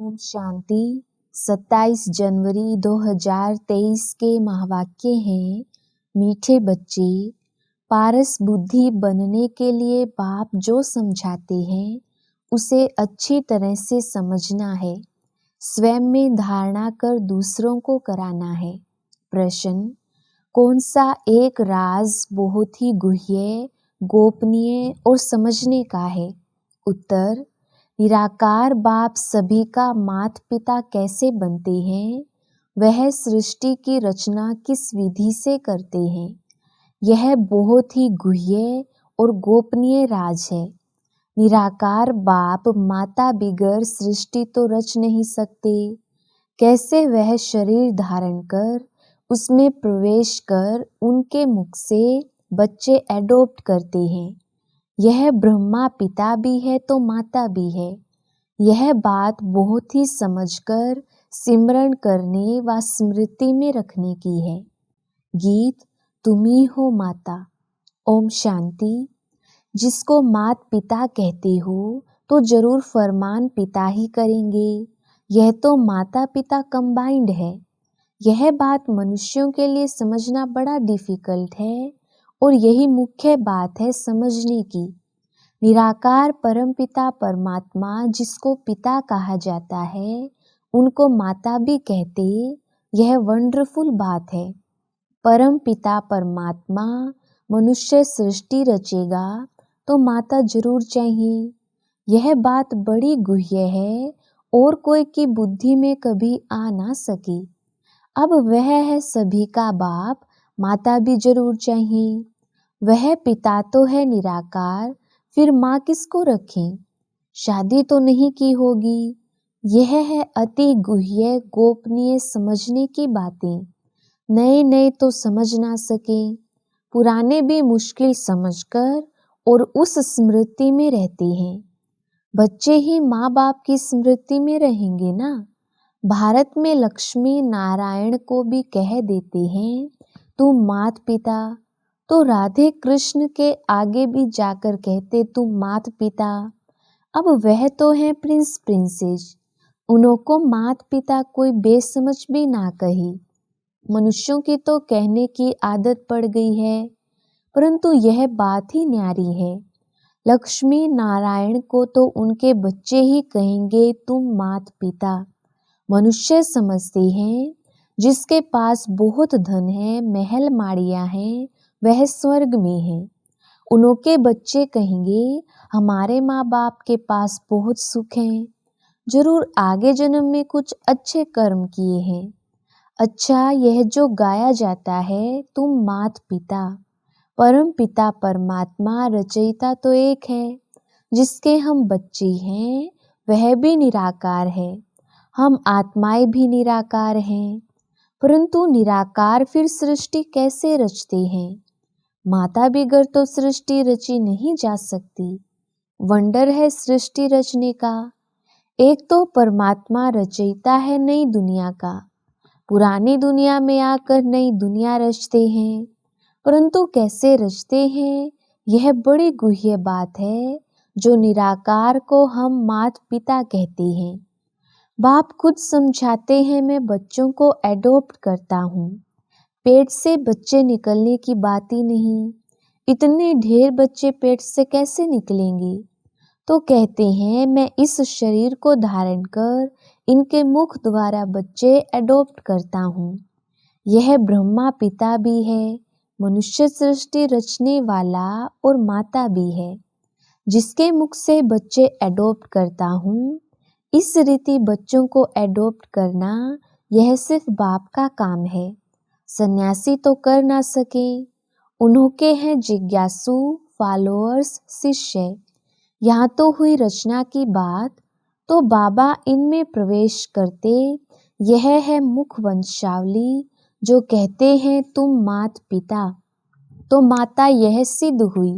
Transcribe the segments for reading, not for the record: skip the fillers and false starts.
ओम शांति। 27 जनवरी 2023 के महावाक्य हैं, मीठे बच्चे, पारस बुद्धि बनने के लिए बाप जो समझाते हैं उसे अच्छी तरह से समझना है। स्वयं में धारणा कर दूसरों को कराना है। प्रश्न: कौन सा एक राज बहुत ही गुह्य, गोपनीय और समझने का है? उत्तर: निराकार बाप सभी का माता पिता कैसे बनते हैं, वह सृष्टि की रचना किस विधि से करते हैं, यह बहुत ही गुह्य और गोपनीय राज है। निराकार बाप माता बिगर सृष्टि तो रच नहीं सकते। कैसे वह शरीर धारण कर उसमें प्रवेश कर उनके मुख से बच्चे एडॉप्ट करते हैं। यह ब्रह्मा पिता भी है तो माता भी है। यह बात बहुत ही समझकर सिमरण करने व स्मृति में रखने की है। गीत: तुम ही हो माता। ओम शांति। जिसको मात पिता कहते हो तो जरूर फरमान पिता ही करेंगे। यह तो माता पिता कंबाइंड है। यह बात मनुष्यों के लिए समझना बड़ा डिफिकल्ट है और यही मुख्य बात है समझने की। निराकार परमपिता परमात्मा जिसको पिता कहा जाता है उनको माता भी कहते, यह वंडरफुल बात है। परम पिता परमात्मा मनुष्य सृष्टि रचेगा तो माता जरूर चाहिए। यह बात बड़ी गुह्य है और कोई की बुद्धि में कभी आ ना सके। अब वह है सभी का बाप, माता भी जरूर चाहिए। वह पिता तो है निराकार, फिर माँ किसको रखें? शादी तो नहीं की होगी। यह है अति गुह्य गोपनीय समझने की बातें। नए नए तो समझ ना सके, पुराने भी मुश्किल समझकर और उस स्मृति में रहते हैं। बच्चे ही माँ बाप की स्मृति में रहेंगे ना। भारत में लक्ष्मी नारायण को भी कह देते हैं तुम मात पिता, तो राधे कृष्ण के आगे भी जाकर कहते तुम मात पिता। अब वह तो है प्रिंस प्रिंसेस, उनको मात पिता कोई बेसमझ भी ना कही। मनुष्यों की तो कहने की आदत पड़ गई है, परंतु यह बात ही न्यारी है। लक्ष्मी नारायण को तो उनके बच्चे ही कहेंगे तुम मात पिता। मनुष्य समझते हैं जिसके पास बहुत धन है, महल माड़ियां हैं, वह स्वर्ग में है। उनके बच्चे कहेंगे हमारे माँ बाप के पास बहुत सुख है, जरूर आगे जन्म में कुछ अच्छे कर्म किए हैं। अच्छा, यह जो गाया जाता है तुम मात पिता, परम पिता परमात्मा रचयिता तो एक है। जिसके हम बच्चे हैं वह भी निराकार है। हम आत्माएं भी निराकार हैं, परंतु निराकार फिर सृष्टि कैसे रचते हैं? माता बिगर तो सृष्टि रची नहीं जा सकती। वंडर है सृष्टि रचने का। एक तो परमात्मा रचयिता है नई दुनिया का। पुरानी दुनिया में आकर नई दुनिया रचते हैं, परंतु कैसे रचते हैं यह बड़ी गुह्य बात है जो निराकार को हम मात पिता कहते हैं। बाप खुद समझाते हैं मैं बच्चों को एडॉप्ट करता हूँ। पेट से बच्चे निकलने की बात ही नहीं। इतने ढेर बच्चे पेट से कैसे निकलेंगे? तो कहते हैं मैं इस शरीर को धारण कर इनके मुख द्वारा बच्चे एडॉप्ट करता हूँ। यह ब्रह्मा पिता भी है, मनुष्य सृष्टि रचने वाला और माता भी है, जिसके मुख से बच्चे एडॉप्ट करता हूँ। इस रीति बच्चों को एडॉप्ट करना यह सिर्फ बाप का काम है। सन्यासी तो कर ना सके। उन्होंने हैं जिज्ञासु, फॉलोअर्स, शिष्य। यहाँ तो हुई रचना की बात, तो बाबा इनमें प्रवेश करते। यह है मुख वंशावली जो कहते हैं तुम मात पिता, तो माता यह सिद्ध हुई।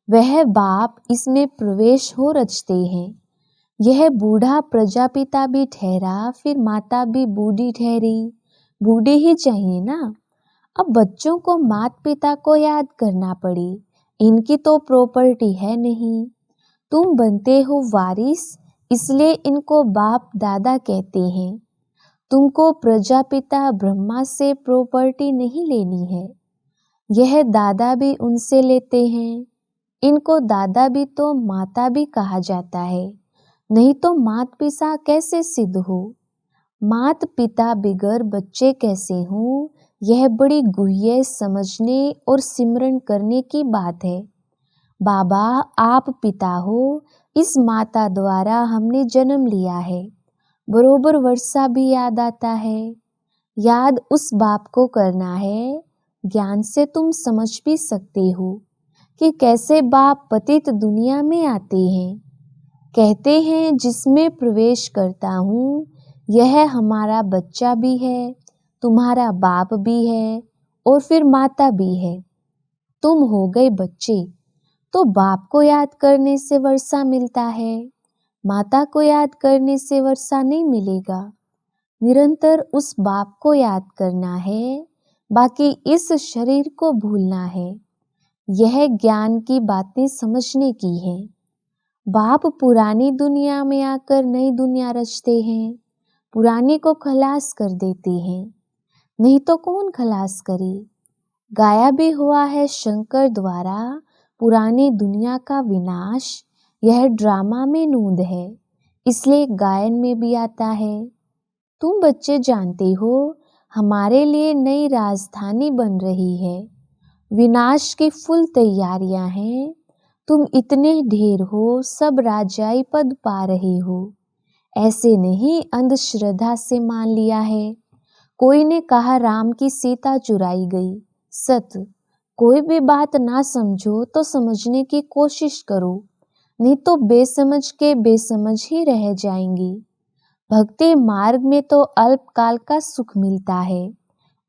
वह बाप इसमें प्रवेश हो रचते हैं। यह बूढ़ा प्रजापिता भी ठहरा, फिर माता भी बूढ़ी ठहरी। बूढ़ी ही चाहिए ना। अब बच्चों को माता पिता को याद करना पड़े, इनकी तो प्रॉपर्टी है नहीं। तुम बनते हो वारिस, इसलिए इनको बाप दादा कहते हैं। तुमको प्रजापिता ब्रह्मा से प्रॉपर्टी नहीं लेनी है, यह दादा भी उनसे लेते हैं। इनको दादा भी तो माता भी कहा जाता है, नहीं तो मात पिता कैसे सिद्ध हो। मात पिता बिगर बच्चे कैसे हों, यह बड़ी गुह्य समझने और सिमरन करने की बात है। बाबा आप पिता हो, इस माता द्वारा हमने जन्म लिया है। बरोबर वर्षा भी याद आता है। याद उस बाप को करना है। ज्ञान से तुम समझ भी सकते हो कि कैसे बाप पतित दुनिया में आते हैं। कहते हैं जिसमें प्रवेश करता हूँ यह हमारा बच्चा भी है, तुम्हारा बाप भी है और फिर माता भी है। तुम हो गए बच्चे, तो बाप को याद करने से वर्षा मिलता है, माता को याद करने से वर्षा नहीं मिलेगा। निरंतर उस बाप को याद करना है, बाकी इस शरीर को भूलना है। यह ज्ञान की बातें समझने की है। बाप पुरानी दुनिया में आकर नई दुनिया रचते हैं, पुरानी को खलास कर देते हैं, नहीं तो कौन खलास करे। गाया भी हुआ है शंकर द्वारा पुरानी दुनिया का विनाश, यह ड्रामा में नूंद है, इसलिए गायन में भी आता है। तुम बच्चे जानते हो हमारे लिए नई राजधानी बन रही है, विनाश की फुल तैयारियां हैं। तुम इतने ढेर हो, सब राजाई पद पा रहे हो। ऐसे नहीं अंधश्रद्धा से मान लिया है। कोई ने कहा राम की सीता चुराई गई, सत्य। कोई भी बात ना समझो तो समझने की कोशिश करो, नहीं तो बेसमझ के बेसमझ ही रह जाएंगी। भक्ति मार्ग में तो अल्पकाल का सुख मिलता है,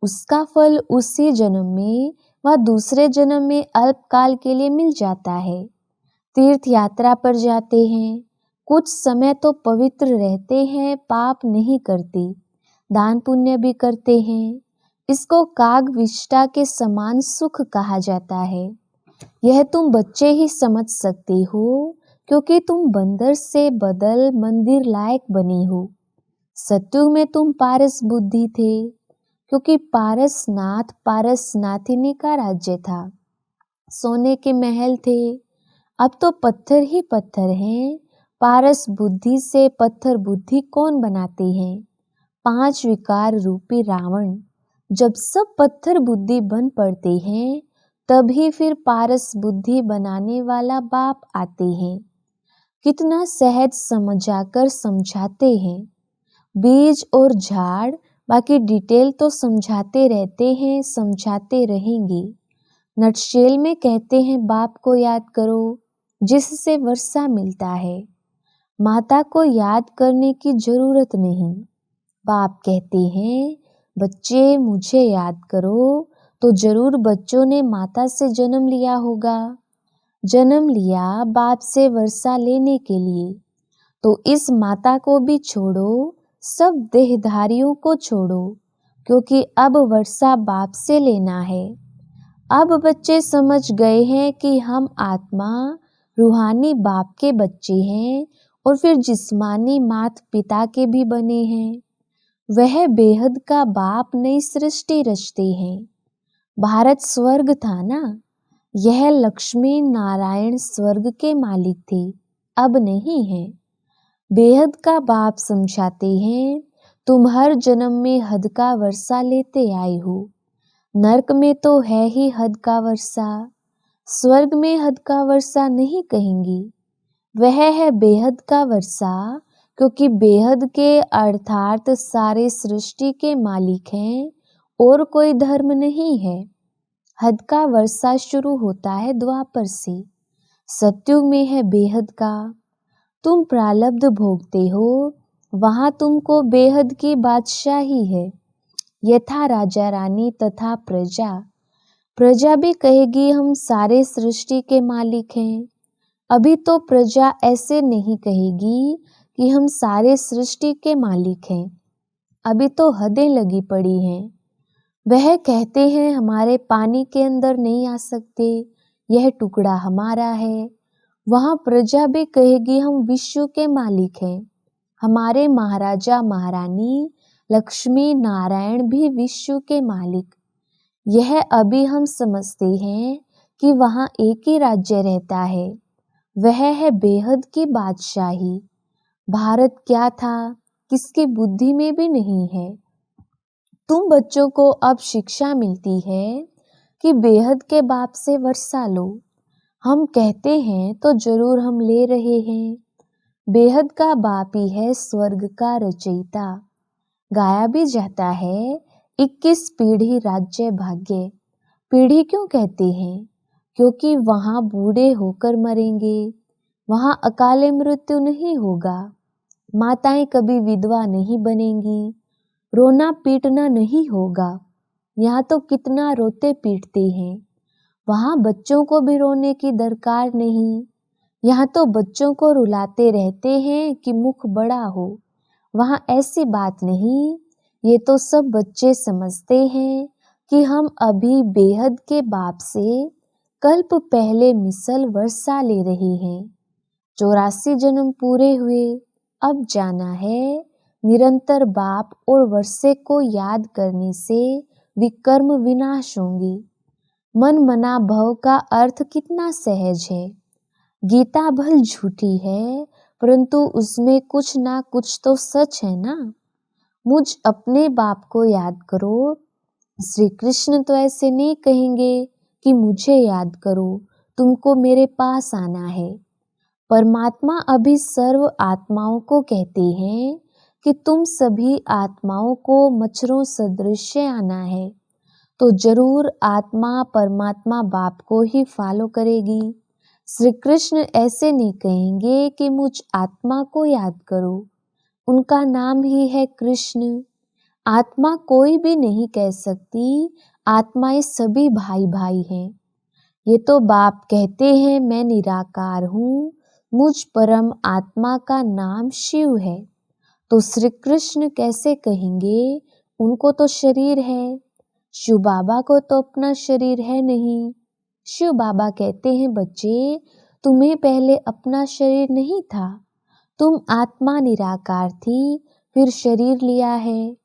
उसका फल उसी जन्म में व दूसरे जन्म में अल्पकाल के लिए मिल जाता है। तीर्थ यात्रा पर जाते हैं, कुछ समय तो पवित्र रहते हैं, पाप नहीं करते, दान पुण्य भी करते हैं। इसको काग विष्टा के समान सुख कहा जाता है। यह तुम बच्चे ही समझ सकते हो, क्योंकि तुम बंदर से बदल मंदिर लायक बने हो। सत्युग में तुम पारस बुद्धि थे, क्योंकि पारसनाथ पारसनाथिनी का राज्य था, सोने के महल थे। अब तो पत्थर ही पत्थर हैं। पारस बुद्धि से पत्थर बुद्धि कौन बनाते हैं? 5 विकार रूपी रावण। जब सब पत्थर बुद्धि बन पड़ते हैं, तभी फिर पारस बुद्धि बनाने वाला बाप आते हैं। कितना सहज समझाकर समझाते हैं, बीज और झाड़, बाकी डिटेल तो समझाते रहते हैं, समझाते रहेंगे। नटशेल में कहते हैं बाप को याद करो, जिससे वर्षा मिलता है। माता को याद करने की जरूरत नहीं। बाप कहते हैं बच्चे मुझे याद करो, तो जरूर बच्चों ने माता से जन्म लिया होगा। जन्म लिया बाप से वर्षा लेने के लिए, तो इस माता को भी छोड़ो, सब देहधारियों को छोड़ो, क्योंकि अब वर्षा बाप से लेना है। अब बच्चे समझ गए हैं कि हम आत्मा रूहानी बाप के बच्चे हैं और फिर जिस्मानी मात पिता के भी बने हैं। वह बेहद का बाप नई सृष्टि रचते हैं। भारत स्वर्ग था ना, यह लक्ष्मी नारायण स्वर्ग के मालिक थे, अब नहीं है। बेहद का बाप समझाते हैं तुम हर जन्म में हद का वर्षा लेते आए हो। नरक में तो है ही हद का वर्षा, स्वर्ग में हद का वर्षा नहीं कहेंगी। वह है बेहद का वर्षा, क्योंकि बेहद के अर्थात सारे सृष्टि के मालिक हैं और कोई धर्म नहीं है। हद का वर्षा शुरू होता है द्वापर से, सत्युग में है बेहद का। तुम प्रारब्ध भोगते हो, वहां तुमको बेहद की बादशाही है। यथा राजा रानी तथा प्रजा। प्रजा भी कहेगी हम सारे सृष्टि के मालिक हैं। अभी तो प्रजा ऐसे नहीं कहेगी कि हम सारे सृष्टि के मालिक हैं, अभी तो हदें लगी पड़ी हैं। वह कहते हैं हमारे पानी के अंदर नहीं आ सकते, यह टुकड़ा हमारा है। वहाँ प्रजा भी कहेगी हम विश्व के मालिक हैं। हमारे महाराजा महारानी लक्ष्मी नारायण भी विश्व के मालिक। यह अभी हम समझते हैं कि वहाँ एक ही राज्य रहता है, वह है बेहद की बादशाही। भारत क्या था किसकी बुद्धि में भी नहीं है। तुम बच्चों को अब शिक्षा मिलती है कि बेहद के बाप से वर्षा लो। हम कहते हैं तो जरूर हम ले रहे हैं। बेहद का बाप ही है स्वर्ग का रचयिता। गाया भी जाता है 21 पीढ़ी राज्य भाग्य। पीढ़ी क्यों कहते हैं? क्योंकि वहाँ बूढ़े होकर मरेंगे, वहाँ अकाले मृत्यु नहीं होगा, माताएं कभी विधवा नहीं बनेंगी, रोना पीटना नहीं होगा। यहाँ तो कितना रोते पीटते हैं, वहाँ बच्चों को भी रोने की दरकार नहीं। यहाँ तो बच्चों को रुलाते रहते हैं कि मुख बड़ा हो, वहाँ ऐसी बात नहीं। ये तो सब बच्चे समझते हैं कि हम अभी बेहद के बाप से कल्प पहले मिसल वर्षा ले रहे हैं। 84 जन्म पूरे हुए, अब जाना है निरंतर बाप और वर्षे को याद करने से विकर्म विनाश होंगे। मन मना भव का अर्थ कितना सहज है। गीता भल झूठी है परंतु उसमें कुछ ना कुछ तो सच है ना। मुझ अपने बाप को याद करो। श्री कृष्ण तो ऐसे नहीं कहेंगे कि मुझे याद करो, तुमको मेरे पास आना है। परमात्मा अभी सर्व आत्माओं को कहते हैं कि तुम सभी आत्माओं को मच्छरों सदृश आना है, तो जरूर आत्मा परमात्मा बाप को ही फॉलो करेगी। श्री कृष्ण ऐसे नहीं कहेंगे कि मुझ आत्मा को याद करो, उनका नाम ही है कृष्ण। आत्मा कोई भी नहीं कह सकती, आत्माएं सभी भाई भाई हैं। ये तो बाप कहते हैं मैं निराकार हूँ, मुझ परम आत्मा का नाम शिव है। तो श्री कृष्ण कैसे कहेंगे? उनको तो शरीर है, शिव बाबा को तो अपना शरीर है नहीं। शिव बाबा कहते हैं बच्चे तुम्हें पहले अपना शरीर नहीं था, तुम आत्मा निराकार थी, फिर शरीर लिया है।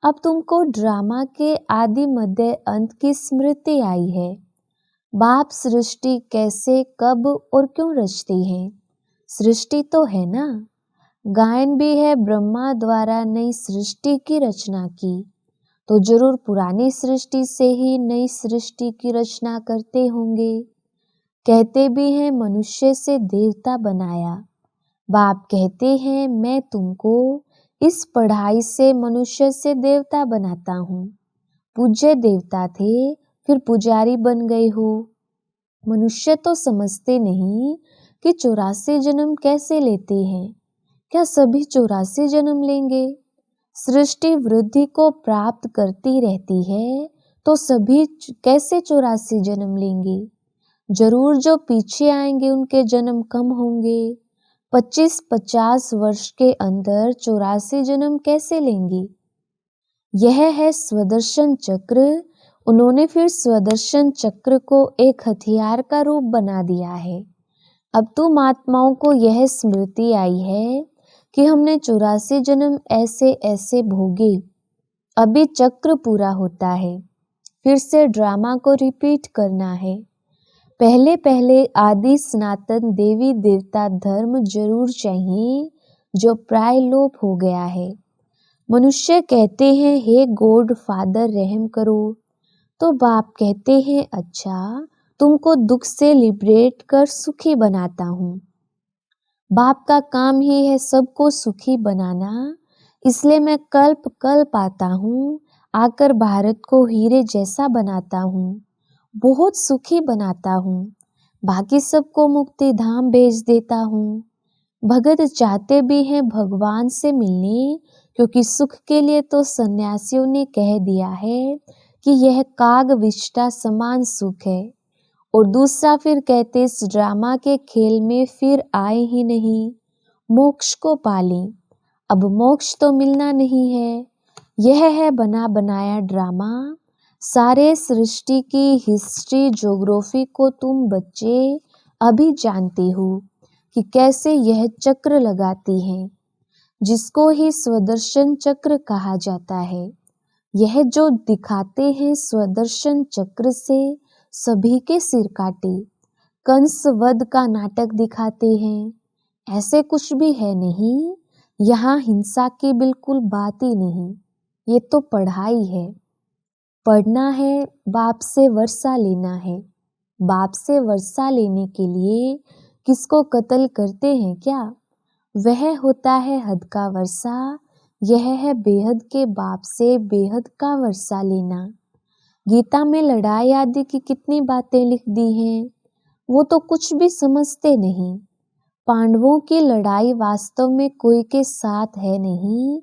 अब तुमको ड्रामा के आदि मध्य अंत की स्मृति आई है। बाप सृष्टि कैसे कब और क्यों रचते हैं? सृष्टि तो है ना। गायन भी है ब्रह्मा द्वारा नई सृष्टि की रचना की, तो जरूर पुरानी सृष्टि से ही नई सृष्टि की रचना करते होंगे। कहते भी हैं मनुष्य से देवता बनाया। बाप कहते हैं मैं तुमको इस पढ़ाई से मनुष्य से देवता बनाता हूँ। पूज्य देवता थे फिर पुजारी बन गए हो। मनुष्य तो समझते नहीं कि 84 जन्म कैसे लेते हैं। क्या सभी 84 जन्म लेंगे? सृष्टि वृद्धि को प्राप्त करती रहती है, तो सभी कैसे 84 जन्म लेंगे? जरूर जो पीछे आएंगे उनके जन्म कम होंगे। 25-50 वर्ष के अंदर 84 जन्म कैसे लेंगे? यह है स्वदर्शन चक्र। उन्होंने फिर स्वदर्शन चक्र को एक हथियार का रूप बना दिया है। अब तुम आत्माओं को यह स्मृति आई है कि हमने 84 जन्म ऐसे ऐसे भोगे। अभी चक्र पूरा होता है, फिर से ड्रामा को रिपीट करना है। पहले पहले आदि सनातन देवी देवता धर्म जरूर चाहिए, जो प्राय लोप हो गया है। मनुष्य कहते हैं हे गॉड फादर रहम करो, तो बाप कहते हैं अच्छा तुमको दुख से लिबरेट कर सुखी बनाता हूँ। बाप का काम ही है सबको सुखी बनाना, इसलिए मैं कल्प कल्प आता हूँ, आकर भारत को हीरे जैसा बनाता हूँ, बहुत सुखी बनाता हूँ, बाकी सबको मुक्ति धाम भेज देता हूँ। भगत चाहते भी हैं भगवान से मिलने, क्योंकि सुख के लिए तो सन्यासियों ने कह दिया है कि यह काग विष्टा समान सुख है। और दूसरा फिर कहते इस ड्रामा के खेल में फिर आए ही नहीं, मोक्ष को पालें। अब मोक्ष तो मिलना नहीं है। यह है बना बनाया ड्रामा। सारे सृष्टि की हिस्ट्री ज्योग्राफी को तुम बच्चे अभी जानते हो कि कैसे यह चक्र लगाती हैं, जिसको ही स्वदर्शन चक्र कहा जाता है। यह जो दिखाते हैं स्वदर्शन चक्र से सभी के सिर काटे, कंस वध का नाटक दिखाते हैं, ऐसे कुछ भी है नहीं। यहाँ हिंसा की बिल्कुल बात ही नहीं, ये तो पढ़ाई है। पढ़ना है, बाप से वर्षा लेना है। बाप से वर्षा लेने के लिए किसको कत्ल करते हैं क्या? वह होता है हद का वर्षा। यह है बेहद के बाप से बेहद का वर्षा लेना। गीता में लड़ाई आदि की कितनी बातें लिख दी हैं, वो तो कुछ भी समझते नहीं। पांडवों की लड़ाई वास्तव में कोई के साथ है नहीं,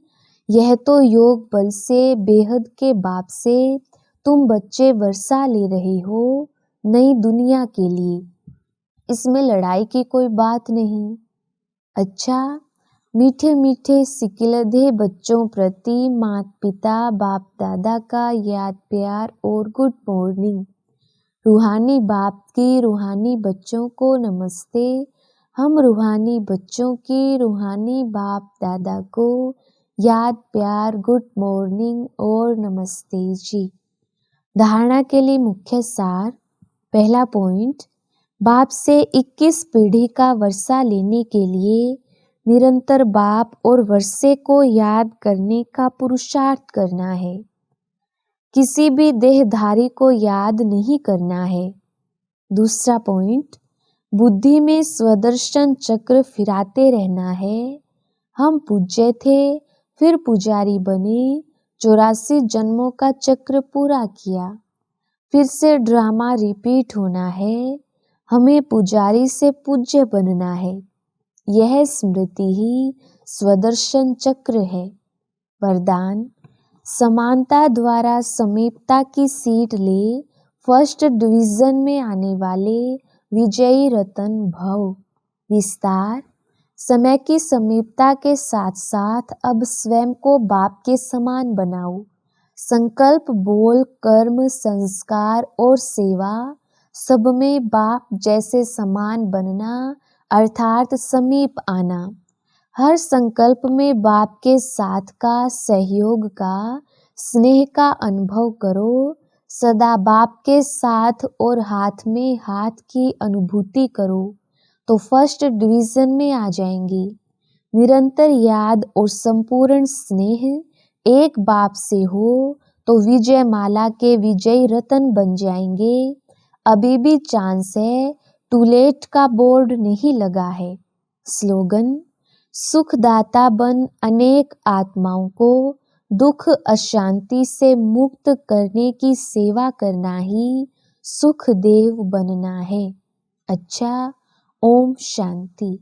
यह तो योग बल से बेहद के बाप से तुम बच्चे वर्षा ले रहे हो नई दुनिया के लिए। इसमें लड़ाई की कोई बात नहीं। अच्छा, मीठे मीठे सिकिलधे बच्चों प्रति माता पिता बाप दादा का याद प्यार और गुड मॉर्निंग। रूहानी बाप की रूहानी बच्चों को नमस्ते। हम रूहानी बच्चों की रूहानी बाप दादा को याद प्यार गुड मॉर्निंग और नमस्ते जी। धारणा के लिए मुख्य सार। पहला पॉइंट, बाप से 21 पीढ़ी का वर्षा लेने के लिए निरंतर बाप और वर्षे को याद करने का पुरुषार्थ करना है। किसी भी देहधारी को याद नहीं करना है। दूसरा पॉइंट, बुद्धि में स्वदर्शन चक्र फिराते रहना है। हम पूज्य थे, फिर पुजारी बने, 84 जन्मों का चक्र पूरा किया, फिर से ड्रामा रिपीट होना है। हमें पुजारी से पूज्य बनना है। यह स्मृति ही स्वदर्शन चक्र है। वरदान, समानता द्वारा समीपता की सीट ले, फर्स्ट डिवीजन में आने वाले विजयी रतन भव। विस्तार, समय की समीपता के साथ साथ अब स्वयं को बाप के समान बनाओ। संकल्प, बोल, कर्म, संस्कार और सेवा सब में बाप जैसे समान बनना अर्थात समीप आना। हर संकल्प में बाप के साथ का, सहयोग का, स्नेह का अनुभव करो। सदा बाप के साथ और हाथ में हाथ की अनुभूति करो तो फर्स्ट डिवीजन में आ जाएंगे। निरंतर याद और संपूर्ण स्नेह एक बाप से हो तो विजय माला के विजयी रतन बन जाएंगे। अभी भी चांस है, टू लेट का बोर्ड नहीं लगा है। स्लोगन, सुखदाता बन अनेक आत्माओं को दुख अशांति से मुक्त करने की सेवा करना ही सुखदेव बनना है। अच्छा, ओम शांति।